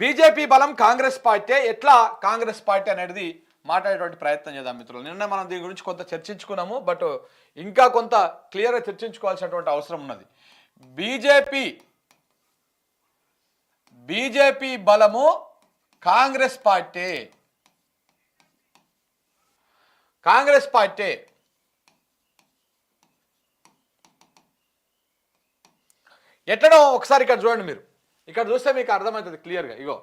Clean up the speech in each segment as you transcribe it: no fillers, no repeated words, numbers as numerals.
BJP బలం Congress party ఎట్లా Congress party అనేది మాట్లాడేటువంటి ప్రయత్నం చేద్దాం మిత్రులు. నిన్న మనం దీని గురించి కొంత చర్చించుకున్నాము, బట్ ఇంకా కొంత క్లియర్గా చర్చించుకోవాల్సినటువంటి అవసరం ఉన్నది. బీజేపీ బీజేపీ బలము కాంగ్రెస్ పార్టీ. కాంగ్రెస్ పార్టీ ఎట్లనో ఒకసారి ఇక్కడ చూడండి. మీరు ఇక్కడ చూస్తే మీకు అర్థమవుతుంది క్లియర్గా. ఇగో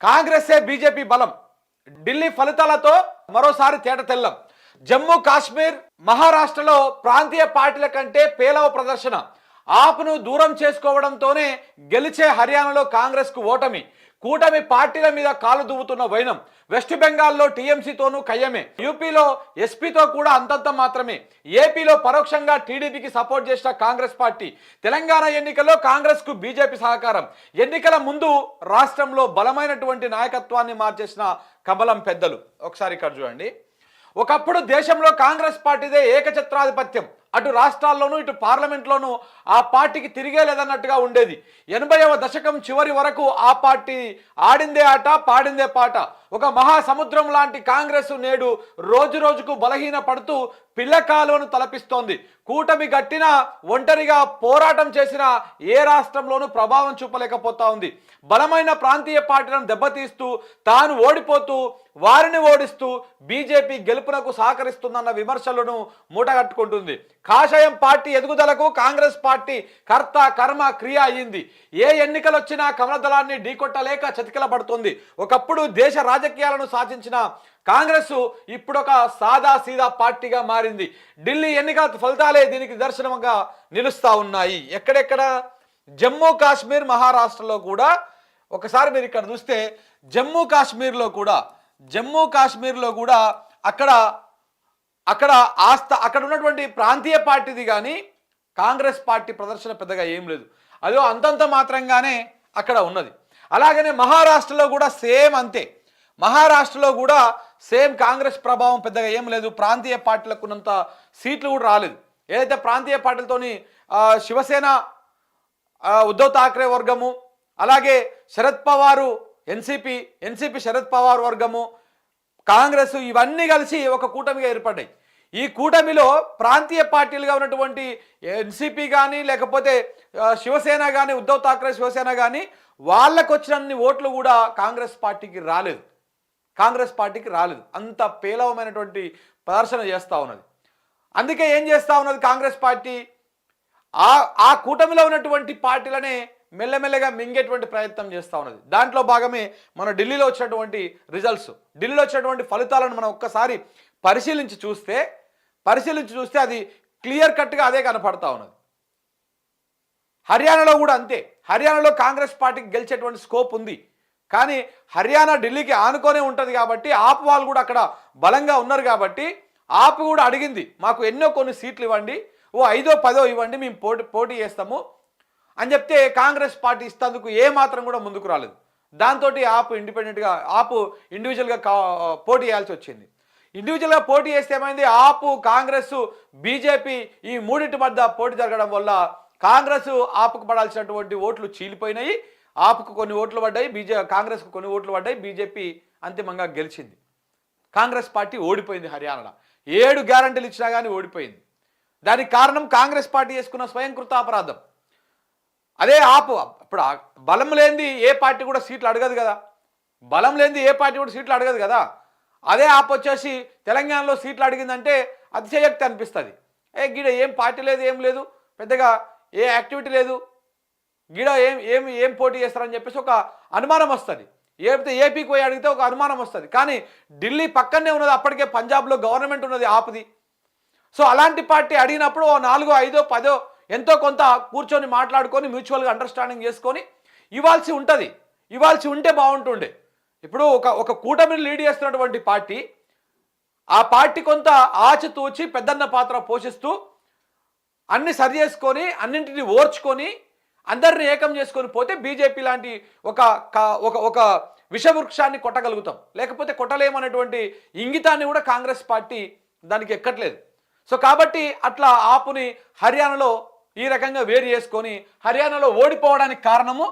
కాంగ్రెసే బీజేపీ బలం. ఢిల్లీ ఫలితాలతో మరోసారి తేట తెల్లం. జమ్మూ కాశ్మీర్, మహారాష్ట్రలో ప్రాంతీయ పార్టీల కంటే పేలవ ప్రదర్శన. ఆప్ను దూరం చేసుకోవడంతోనే గెలిచే హర్యానాలో కాంగ్రెస్కు ఓటమి. కూటమి పార్టీల మీద కాలు దువ్వుతున్న వైనం. వెస్ట్ బెంగాల్లో టీఎంసీతోనూ కయ్యమే. యూపీలో ఎస్పీతో కూడా అంతంత మాత్రమే. ఏపీలో పరోక్షంగా టీడీపీకి సపోర్ట్ చేసిన కాంగ్రెస్ పార్టీ. తెలంగాణ ఎన్నికల్లో కాంగ్రెస్కు బీజేపీ సహకారం. ఎన్నికల ముందు రాష్ట్రంలో బలమైనటువంటి నాయకత్వాన్ని మార్చేసిన కమలం పెద్దలు. ఒకసారి ఇక్కడ చూడండి. ఒకప్పుడు దేశంలో కాంగ్రెస్ పార్టీదే ఏకఛత్రాధిపత్యం. అటు రాష్ట్రాల్లోనూ ఇటు పార్లమెంట్లోనూ ఆ పార్టీకి తిరిగే లేదన్నట్టుగా ఉండేది. 80వ దశకం చివరి వరకు ఆ పార్టీ ఆడిందే ఆట, పాడిందే పాట. ఒక మహాసముద్రం లాంటి కాంగ్రెస్ నేడు రోజు రోజుకు బలహీన పడుతూ పిల్లకాలువను తలపిస్తోంది. కూటమి గట్టిన ఒంటరిగా పోరాటం చేసిన ఏ రాష్ట్రంలోనూ ప్రభావం చూపలేకపోతా ఉంది. బలమైన ప్రాంతీయ పార్టీలను దెబ్బతీస్తూ తాను ఓడిపోతూ వారిని ఓడిస్తూ బీజేపీ గెలుపునకు సహకరిస్తుందన్న విమర్శలను మూటగట్టుకుంటుంది. కాషాయం పార్టీ ఎదుగుదలకు కాంగ్రెస్ పార్టీ కర్త కర్మ క్రియ అయ్యింది. ఏ ఎన్నికలు వచ్చినా కమలదళాన్ని ఢీకొట్టలేక చతికిలబడుతుంది. ఒకప్పుడు దేశ రాజకీయాలను శాసించిన కాంగ్రెస్ ఇప్పుడు ఒక సాదా సీదా పార్టీగా మారింది. ఢిల్లీ ఎన్నికల ఫలితాలే దీనికి నిదర్శనంగా నిలుస్తా ఉన్నాయి. ఎక్కడెక్కడ? జమ్మూ కాశ్మీర్, మహారాష్ట్రలో కూడా. ఒకసారి మీరు ఇక్కడ చూస్తే జమ్మూ కాశ్మీర్లో కూడా అక్కడ ఉన్నటువంటి ప్రాంతీయ పార్టీది కానీ కాంగ్రెస్ పార్టీ ప్రదర్శన పెద్దగా ఏం లేదు. అదో అంతంత మాత్రంగానే అక్కడ ఉన్నది. అలాగనే మహారాష్ట్రలో కూడా సేమ్ అంతే. మహారాష్ట్రలో కూడా సేమ్ కాంగ్రెస్ ప్రభావం పెద్దగా ఏం లేదు. ప్రాంతీయ పార్టీలకు ఉన్నంత సీట్లు కూడా రాలేదు. ఏదైతే ప్రాంతీయ పార్టీలతోని శివసేన, ఉద్ధవ్ ఠాక్రే వర్గము, అలాగే శరద్ పవారు ఎన్సీపీ శరద్ పవార్ వర్గము, కాంగ్రెస్, ఇవన్నీ కలిసి ఒక కూటమిగా ఏర్పడ్డాయి. ఈ కూటమిలో ప్రాంతీయ పార్టీలుగా ఉన్నటువంటి ఎన్సీపీ కానీ లేకపోతే శివసేన కానీ, ఉద్ధవ్ ఠాక్రే శివసేన కానీ, వాళ్ళకు వచ్చినన్ని ఓట్లు కూడా కాంగ్రెస్ పార్టీకి రాలేదు. అంత పేలవమైనటువంటి ప్రదర్శన చేస్తూ ఉన్నది. అందుకే ఏం చేస్తూ ఉన్నది కాంగ్రెస్ పార్టీ? ఆ కూటమిలో ఉన్నటువంటి పార్టీలనే మెల్లమెల్లగా మింగేటువంటి ప్రయత్నం చేస్తూ ఉన్నది. దాంట్లో భాగమే మన ఢిల్లీలో వచ్చినటువంటి రిజల్ట్స్, ఢిల్లీలో వచ్చినటువంటి ఫలితాలను మనం ఒక్కసారి పరిశీలించి చూస్తే అది క్లియర్ కట్గా అదే కనపడతా ఉన్నది. హర్యానాలో కూడా అంతే. హర్యానాలో కాంగ్రెస్ పార్టీకి గెలిచేటువంటి స్కోప్ ఉంది. కానీ హర్యానా ఢిల్లీకి ఆనుకొనే ఉంటుంది కాబట్టి ఆప్ వాళ్ళు కూడా అక్కడ బలంగా ఉన్నారు కాబట్టి ఆప్ కూడా అడిగింది, మాకు కొన్ని సీట్లు ఇవ్వండి, 5ో 10ో ఇవ్వండి, మేము పోటీ చేస్తాము అని చెప్తే కాంగ్రెస్ పార్టీ ఇస్తేందుకు ఏమాత్రం కూడా ముందుకు రాలేదు. దాంతో ఆప్ ఇండివిజువల్గా పోటీ చేయాల్సి వచ్చింది. ఇండివిజువల్గా పోటీ చేస్తే ఏమైంది? ఆప్, కాంగ్రెస్, బీజేపీ ఈ మూడింటి మధ్య పోటీ జరగడం వల్ల కాంగ్రెస్ ఆప్కు పడాల్సినటువంటి ఓట్లు చీలిపోయినాయి. ఆప్కు కొన్ని ఓట్లు పడ్డాయి, కాంగ్రెస్కు కొన్ని ఓట్లు పడ్డాయి. బీజేపీ అంతిమంగా గెలిచింది. కాంగ్రెస్ పార్టీ ఓడిపోయింది. హర్యానాలో 7 గ్యారంటీలు ఇచ్చినా కానీ ఓడిపోయింది. దానికి కారణం కాంగ్రెస్ పార్టీ చేసుకున్న స్వయంకృత అపరాధం. అదే ఆప్ ఇప్పుడు బలం లేనిది ఏ పార్టీ కూడా సీట్లు అడగదు కదా. అదే ఆప్ వచ్చేసి తెలంగాణలో సీట్లు అడిగిందంటే అతిశయోక్తి అనిపిస్తుంది. గీడ ఏం పార్టీ లేదు, ఏం లేదు, పెద్దగా ఏ యాక్టివిటీ లేదు, గీడ ఏం పోటీ చేస్తారని చెప్పేసి ఒక అనుమానం వస్తుంది. ఏపీకి పోయి అడిగితే ఒక అనుమానం వస్తుంది. కానీ ఢిల్లీ పక్కనే ఉన్నది, అప్పటికే పంజాబ్లో గవర్నమెంట్ ఉన్నది ఆప్ది. సో అలాంటి పార్టీ అడిగినప్పుడు 4, 5, 10 ఎంతో కొంత కూర్చొని మాట్లాడుకొని మ్యూచువల్గా అండర్స్టాండింగ్ చేసుకొని ఇవ్వాల్సి ఉంటే బాగుంటుండే. ఇప్పుడు ఒక కూటమిని లీడ్ చేస్తున్నటువంటి పార్టీ, ఆ పార్టీ కొంత ఆచితూచి పెద్దన్న పాత్ర పోషిస్తూ అన్ని సరి చేసుకొని అన్నింటినీ ఓర్చుకొని అందరిని ఏకం చేసుకొని పోతే బీజేపీ లాంటి ఒక విషవృక్షాన్ని కొట్టగలుగుతాం. లేకపోతే కొట్టలేమనేటువంటి ఇంగితాన్ని కూడా కాంగ్రెస్ పార్టీ దానికి ఎక్కట్లేదు. సో కాబట్టి అట్లా ఆపుని హర్యానాలో ఈ రకంగా వేరు చేసుకొని హర్యానాలో ఓడిపోవడానికి కారణము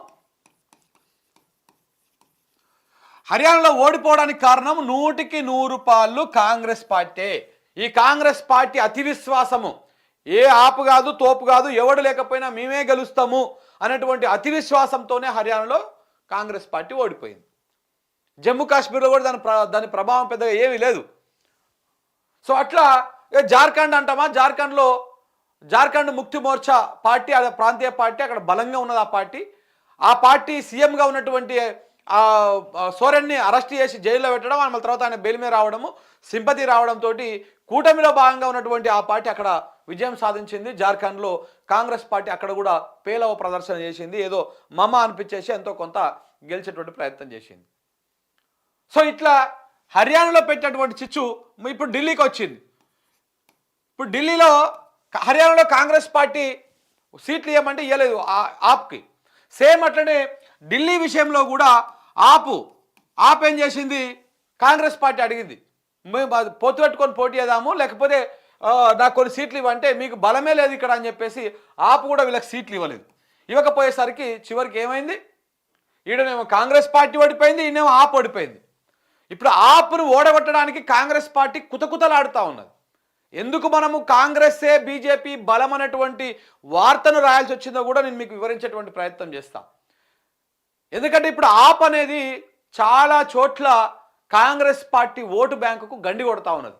హర్యానాలో ఓడిపోవడానికి కారణం 100% కాంగ్రెస్ పార్టీ. ఈ కాంగ్రెస్ పార్టీ అతి విశ్వాసము, ఏ ఆపు కాదు తోపు కాదు, ఎవడు లేకపోయినా మేమే గెలుస్తాము అనేటువంటి అతి విశ్వాసంతోనే హర్యానాలో కాంగ్రెస్ పార్టీ ఓడిపోయింది. జమ్మూ కాశ్మీర్లో కూడా దాని ప్రభావం పెద్దగా ఏమీ లేదు. సో అట్లా జార్ఖండ్ అంటామా, జార్ఖండ్ ముక్తి మోర్చా పార్టీ, అది ప్రాంతీయ పార్టీ, అక్కడ బలంగా ఉన్నది ఆ పార్టీ సీఎంగా ఉన్నటువంటి సోరెన్ని అరెస్ట్ చేసి జైల్లో పెట్టడం, మళ్ళీ తర్వాత ఆయన బెయిల్ మీద రావడము, సింపతి రావడంతో కూటమిలో భాగంగా ఉన్నటువంటి ఆ పార్టీ అక్కడ విజయం సాధించింది. జార్ఖండ్లో కాంగ్రెస్ పార్టీ అక్కడ కూడా పేలవ ప్రదర్శన చేసింది, ఏదో మమ అనిపించేసి ఎంతో కొంత గెలిచేటువంటి ప్రయత్నం చేసింది. సో ఇట్లా హర్యానాలో పెట్టినటువంటి చిచ్చు ఇప్పుడు ఢిల్లీకి వచ్చింది. ఇప్పుడు హర్యానాలో కాంగ్రెస్ పార్టీ సీట్లు ఇవ్వమంటే ఇవ్వలేదు ఆప్కి. సేమ్ అట్లనే ఢిల్లీ విషయంలో కూడా ఆప్ ఏం చేసింది, కాంగ్రెస్ పార్టీ అడిగింది మేము పొత్తు పెట్టుకొని పోటీ చేద్దాము, లేకపోతే నాకు కొన్ని సీట్లు ఇవ్వంటే మీకు బలమే లేదు ఇక్కడ అని చెప్పేసి ఆపు కూడా వీళ్ళకి సీట్లు ఇవ్వకపోయేసరికి చివరికి ఏమైంది, ఈడనేమో కాంగ్రెస్ పార్టీ ఓడిపోయింది, ఈయనేమో ఆప్ ఓడిపోయింది. ఇప్పుడు ఆప్ను ఓడగొట్టడానికి కాంగ్రెస్ పార్టీ కుతకుతలాడుతూ ఉన్నది. ఎందుకు మనము కాంగ్రెస్సే బీజేపీ బలం అనేటువంటి వార్తను రాయాల్సి వచ్చిందో కూడా నేను మీకు వివరించేటువంటి ప్రయత్నం చేస్తాను. ఎందుకంటే ఇప్పుడు ఆప్ అనేది చాలా చోట్ల కాంగ్రెస్ పార్టీ ఓటు బ్యాంకుకు గండి కొడతా ఉన్నది.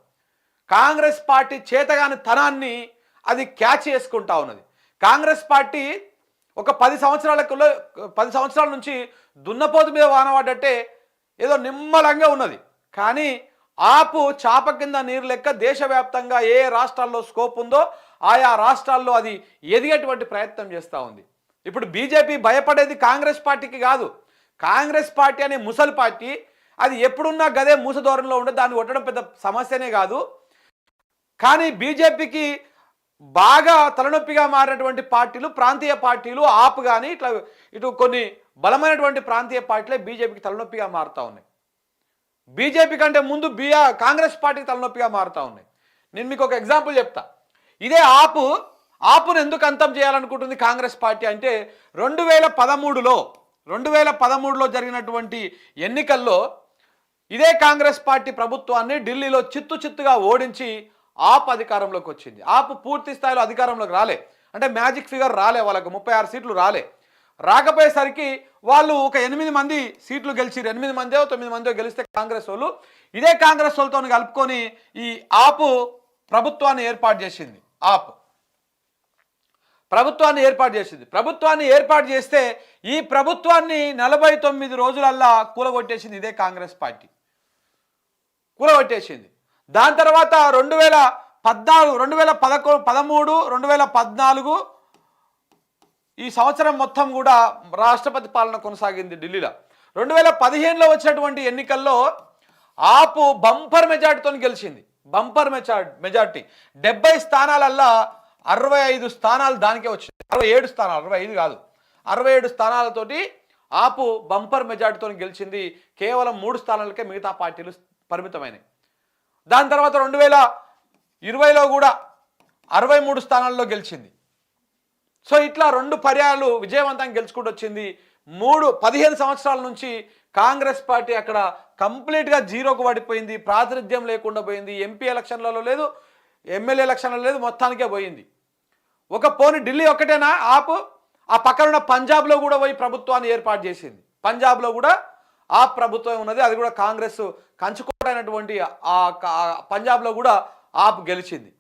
కాంగ్రెస్ పార్టీ చేతగాని తనాన్ని అది క్యాచ్ చేసుకుంటా ఉన్నది. కాంగ్రెస్ పార్టీ ఒక 10 సంవత్సరాల నుంచి దున్నపోతు మీద వానవాడట్టే ఏదో నిమ్మలంగా ఉన్నది. కానీ ఆపు చాప కింద నీరు లెక్క దేశవ్యాప్తంగా ఏ రాష్ట్రాల్లో స్కోప్ ఉందో ఆయా రాష్ట్రాల్లో అది ఎదిగేటువంటి ప్రయత్నం చేస్తూ ఉంది. ఇప్పుడు బీజేపీ భయపడేది కాంగ్రెస్ పార్టీకి కాదు. కాంగ్రెస్ పార్టీ అనే ముసలి పార్టీ, అది ఎప్పుడున్నా గదే మూస ధోరణిలో ఉండే, దాన్ని కొట్టడం పెద్ద సమస్యనే కాదు. కానీ బీజేపీకి బాగా తలనొప్పిగా మారినటువంటి పార్టీలు, ప్రాంతీయ పార్టీలు, ఆప్ కానీ ఇటు కొన్ని బలమైనటువంటి ప్రాంతీయ పార్టీలే బీజేపీకి తలనొప్పిగా మారుతూ ఉన్నాయి. బీజేపీ కంటే ముందు కాంగ్రెస్ పార్టీకి తలనొప్పిగా మారుతూ ఉన్నాయి. నేను మీకు ఒక ఎగ్జాంపుల్ చెప్తా. ఇదే ఆపును ఎందుకు అంతం చేయాలనుకుంటుంది కాంగ్రెస్ పార్టీ అంటే 2013లో జరిగినటువంటి ఎన్నికల్లో ఇదే కాంగ్రెస్ పార్టీ ప్రభుత్వాన్ని ఢిల్లీలో చిత్తుగా ఓడించి ఆప్ అధికారంలోకి వచ్చింది. ఆప్ పూర్తి స్థాయిలో అధికారంలోకి రాలే, అంటే మ్యాజిక్ ఫిగర్ రాలే, వాళ్ళకు 36 సీట్లు రాకపోయేసరికి వాళ్ళు ఒక 8 మంది సీట్లు గెలిచి 8 మందో 9 మందో గెలిస్తే కాంగ్రెస్ వాళ్ళు ఇదే కాంగ్రెస్ వాళ్ళతో కలుపుకొని ఈ ఆపు ప్రభుత్వాన్ని ఏర్పాటు చేసింది. ప్రభుత్వాన్ని ఏర్పాటు చేస్తే ఈ ప్రభుత్వాన్ని 49 రోజులల్లా కూలగొట్టేసింది ఇదే కాంగ్రెస్ పార్టీ. దాని తర్వాత 2014, 2013, 2014 ఈ సంవత్సరం మొత్తం కూడా రాష్ట్రపతి పాలన కొనసాగింది ఢిల్లీలో. 2015లో వచ్చినటువంటి ఎన్నికల్లో ఆపు బంపర్ మెజార్టీతో గెలిచింది. బంపర్ మెజార్టీ 70 స్థానాలల్లా 65 స్థానాలు దానికే వచ్చింది. 67 స్థానాలు, 65 కాదు, 67 స్థానాలతోటి ఆపు బంపర్ మెజార్టీతో గెలిచింది. కేవలం 3 స్థానాలకే మిగతా పార్టీలు పరిమితమైనవి. దాని తర్వాత 2020లో కూడా 63 స్థానాల్లో గెలిచింది. సో ఇట్లా 2 పర్యాయాలు విజయవంతంగా గెలుచుకుంటూ వచ్చింది. 15 సంవత్సరాల నుంచి కాంగ్రెస్ పార్టీ అక్కడ కంప్లీట్గా జీరోకు పడిపోయింది, ప్రాతినిధ్యం లేకుండా పోయింది. ఎంపీ ఎలక్షన్లలో లేదు, ఎమ్మెల్యే ఎలక్షన్లలో లేదు, మొత్తానికే పోయింది. ఒక పోని ఢిల్లీ ఒక్కటేనా ఆపు, ఆ పక్కన పంజాబ్లో కూడా పోయి ప్రభుత్వాన్ని ఏర్పాటు చేసింది. పంజాబ్లో కూడా ఆ ప్రభుత్వం ఉన్నది, అది కూడా కాంగ్రెస్ కంచుకోవడైనటువంటి ఆ పంజాబ్లో కూడా ఆప్ గెలిచింది.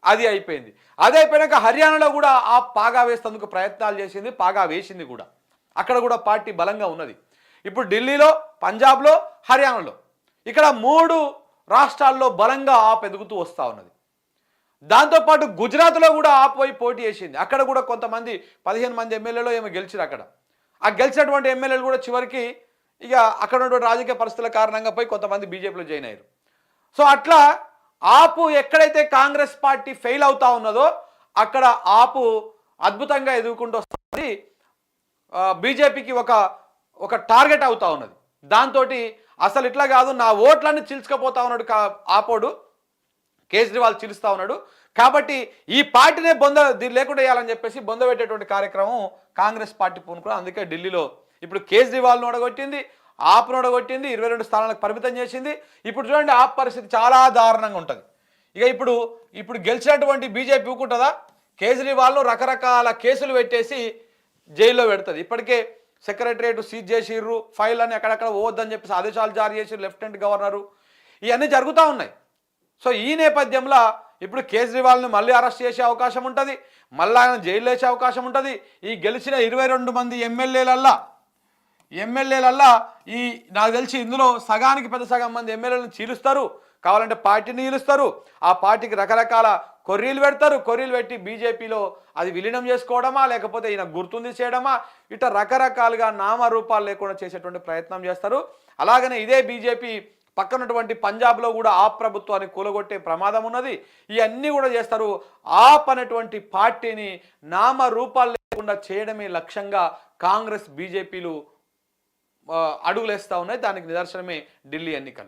అది అయిపోయింది. అది అయిపోయాక హర్యానాలో కూడా ఆప్ పాగా వేసేందుకు ప్రయత్నాలు చేసింది, పాగా వేసింది కూడా. అక్కడ కూడా పార్టీ బలంగా ఉన్నది. ఇప్పుడు ఢిల్లీలో, పంజాబ్లో, హర్యానాలో ఇక్కడ 3 రాష్ట్రాల్లో బలంగా ఆప్ ఎదుగుతూ వస్తూ ఉన్నది. దాంతోపాటు గుజరాత్లో కూడా ఆప్ పోయి పోటీ చేసింది. అక్కడ కూడా కొంతమంది 15 మంది ఎమ్మెల్యేలు ఏమో గెలిచారు. అక్కడ ఆ గెలిచినటువంటి ఎమ్మెల్యేలు కూడా చివరికి ఇక అక్కడ ఉన్నటువంటి రాజకీయ పరిస్థితుల కారణంగా పోయి కొంతమంది బీజేపీలో జాయిన్ అయ్యారు. సో అట్లా ఆపు ఎక్కడైతే కాంగ్రెస్ పార్టీ ఫెయిల్ అవుతా ఉన్నదో అక్కడ ఆపు అద్భుతంగా ఎదుగుకుంటూ వస్తుంది. బీజేపీకి ఒక టార్గెట్ అవుతా ఉన్నది. దాంతో అసలు ఇట్లా కాదు, నా ఓట్లన్నీ చీల్చుకపోతా ఉన్నాడు ఆపోడు, కేజ్రీవాల్ చీలుస్తూ ఉన్నాడు, కాబట్టి ఈ పార్టీనే లేకుండా చేయాలని చెప్పేసి బొంద పెట్టేటువంటి కార్యక్రమం కాంగ్రెస్ పార్టీ పూనుకుని. అందుకే ఢిల్లీలో ఇప్పుడు కేజ్రీవాల్ను ఓడగొట్టింది, ఆప్ను ఓడగొట్టింది, 22 స్థానాలకు పరిమితం చేసింది. ఇప్పుడు చూడండి ఆప్ పరిస్థితి చాలా దారుణంగా ఉంటుంది. ఇక ఇప్పుడు గెలిచినటువంటి బీజేపీ ఊకుంటుందా? కేజ్రీవాల్ను రకరకాల కేసులు పెట్టేసి జైల్లో పెడుతుంది. ఇప్పటికే సెక్రటరియట్ సీజ్ చేసిర్రు, ఫైల్ అని అక్కడక్కడ పోవద్దని చెప్పేసి ఆదేశాలు జారీ చేసి లెఫ్టినెంట్ గవర్నరు. ఇవన్నీ జరుగుతూ ఉన్నాయి. సో ఈ నేపథ్యంలో ఇప్పుడు కేజ్రీవాల్ని మళ్ళీ అరెస్ట్ చేసే అవకాశం ఉంటుంది, మళ్ళీ ఆయన జైల్లో వేసే అవకాశం ఉంటుంది. ఈ గెలిచిన 22 మంది ఎమ్మెల్యేలల్లా ఈ నాకు తెలిసి ఇందులో సగానికి పెద్ద సగం మంది ఎమ్మెల్యేలను చీలుస్తారు, కావాలంటే పార్టీని చీలుస్తారు. ఆ పార్టీకి రకరకాల కొర్రీలు పెడతారు. కొర్రీలు పెట్టి బీజేపీలో అది విలీనం చేసుకోవడమా, లేకపోతే ఈయన గుర్తుంది చేయడమా, ఇట్లా రకరకాలుగా నామరూపాలు లేకుండా చేసేటువంటి ప్రయత్నం చేస్తారు. అలాగనే ఇదే బీజేపీ పక్కనటువంటి పంజాబ్లో కూడా ఆప్ ప్రభుత్వాన్ని కూలగొట్టే ప్రమాదం ఉన్నది. ఇవన్నీ కూడా చేస్తారు. ఆప్ అనేటువంటి పార్టీని నామరూపాలు లేకుండా చేయడమే లక్ష్యంగా కాంగ్రెస్ బీజేపీలు అడుగులేస్తూ ఉన్నాయి. దానికి నిదర్శనమే ఢిల్లీ ఎన్నికలు.